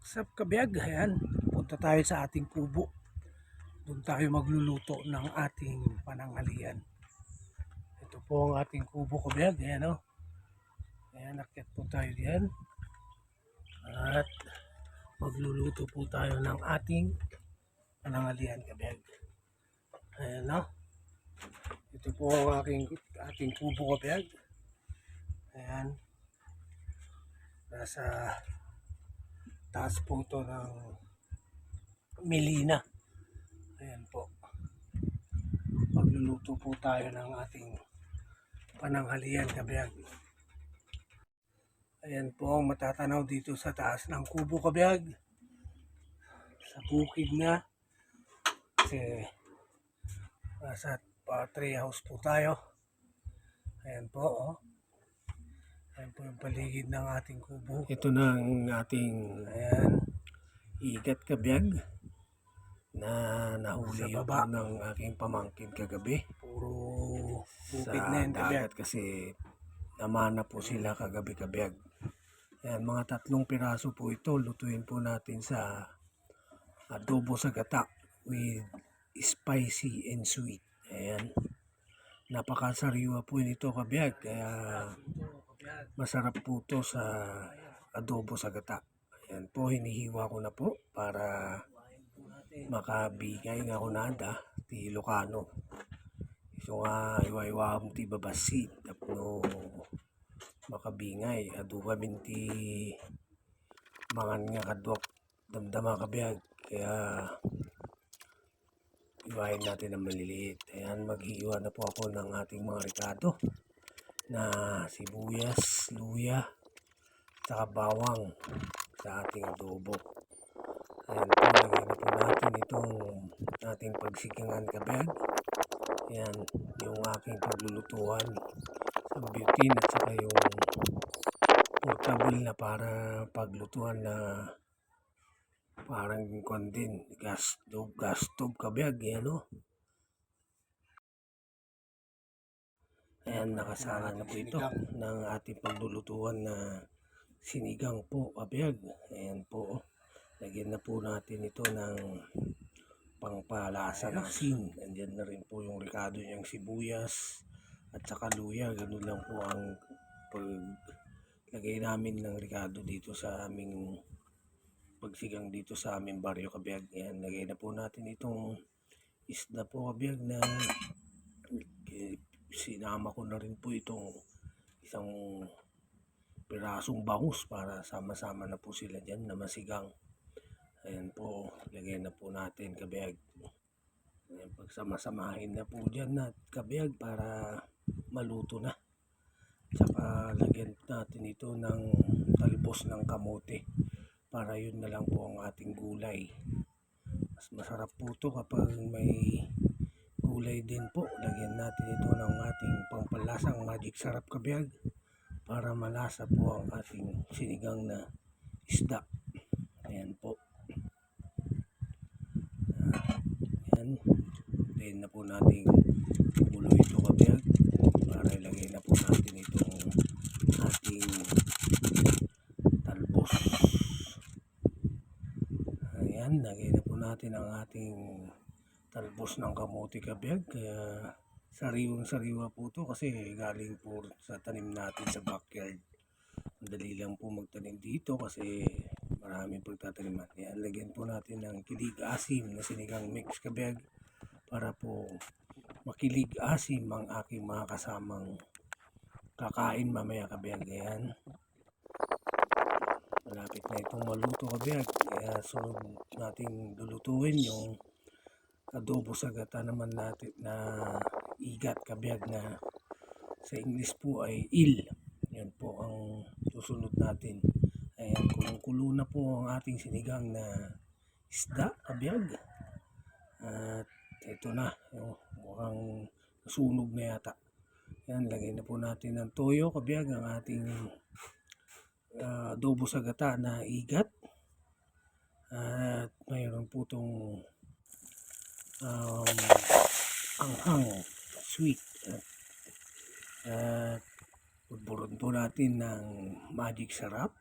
Sup kabiyag, ayan, punta tayo sa ating kubo. Doon tayo magluluto ng ating pananghalian. Ito po ang ating kubo kabiyag, ayan o. Ayan, akyat po tayo diyan. At magluluto po tayo ng ating pananghalian kabiyag. Ayan o. Ito po ang ating kubo kabiyag. Ayan. Nasa taas po ito ng Melina. Ayan po. Magluluto po tayo ng ating pananghalian kabiyag. Ayan po ang matatanaw dito sa taas ng kubo kabiyag. Sa bukid na. Kasi nasa tree house po tayo. Ayan po oh. Ayan po yung paligid ng ating kubo. Ito na ang ating igat kabiyag na nahuli sa baba ng aking pamangkin kagabi. Puro bukid na yan kabiyag. Kasi namana po sila kagabi kabiyag. Ayan, mga 3 piraso po ito. Lutuin po natin sa adobo sa gata with spicy and sweet. Ayan. Napakasariwa po nito kabiyag. Kaya masarap po ito sa adobo sa gata. Ayan po, hinihiwa ko na po para makabigay nga ko nada ti Ilocano. So nga iwa-iwa ti babasit tapno makabingay aduga binti mangan nga kadwak damdama kabiyag. Kaya iwain natin ang maliliit. Ayan, maghihiwa na po ako ng ating mga ricado na sibuyas, luya, saka bawang sa ating adobo. Ayan po, lagyan na po natin itong ating pagsikingan kabiyag. Ayan, yung aking paglulutuan sa butane at saka yung portable na para paglutuan na parang kondin, gas stove kabiyag. Ayan o. Ayan, nakasala na po ito ng ating paglulutuan na sinigang po kabiyag. Ayan po. Lagyan na po natin ito ng pangpalasa ng asin. Andyan na rin po yung ricado niyang sibuyas at saka luya. Ganun lang po ang paglagay namin ng ricado dito sa aming pagsigang dito sa aming baryo kabiyag. Ayan, lagay na po natin itong isda po kabiyag na sinama ko na rin po itong isang pirasong bangus para sama-sama na po sila dyan na masigang. Ayan po, lagay na po natin kabiyag. Ayan, pagsama-samahin na po dyan na kabiyag para maluto na. Tsaka lagyan natin ito ng talbos ng kamote para yun na lang po ang ating gulay. Mas masarap po ito kapag may gulay din po. Lagyan natin ito ng ating pampalasang magic sarap kabiyag para malasa po ang ating sinigang na isda. Ayan po. Ayan. Then na po natin mulo ito kabiyag para ilagay na po natin itong ating talbos. Ayan, lagay na po natin ang ating talbos ng kamote kabiyag. Kaya sariwang-sariwa po ito kasi galing po sa tanim natin sa backyard. Madali lang po magtanim dito kasi maraming pagtataniman. Ayan, lagyan po natin ng kilig asim na sinigang mix kabiyag para po makilig asim ang aking mga kasamang kakain mamaya kabiyag. Ayan, malapit na itong maluto kabiyag. Kaya sunod nating lulutuin yung adobo sa gata naman natin na igat kabiyag na sa English po ay il. Yan po ang susunod natin. Ayan, kulong-kulo na po ang ating sinigang na isda kabiyag. At ito na, mukhang nasunog na yata. Yan, lagay na po natin ng toyo kabiyag ang ating adobo sa gata na igat. At mayroon po itong anghang sweet at buburon po natin ng magic sarap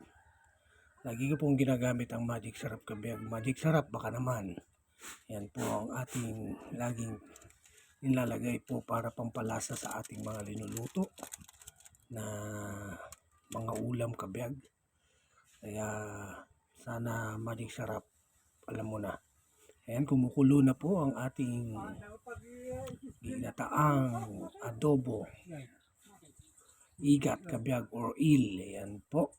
Lagi ko pong ginagamit ang magic syrup kabihag. Magic syrup baka naman. Yan po ang ating laging nilalagay po para pampalasa sa ating mga linuluto na mga ulam kabihag. Kaya sana magic syrup, alam mo na. Ayan, kumukulo na po ang ating ginataang adobo igat kabihag or il. Ayan po.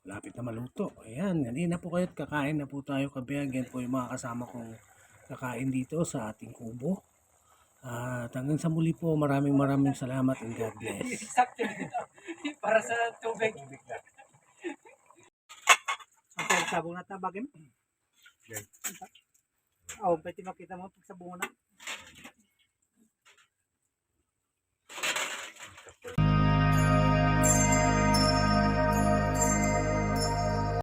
Lapit na maluto. Ayan, hindi na po kayo at kakain na po tayo kabihag. Yan po yung mga kasama kong kakain dito sa ating kubo. At hanggang sa muli po, maraming salamat and God bless. Sakto dito. Para sa tubig. Ang sabong na tabagin. Oh, pwede makita mo pag sabungan na.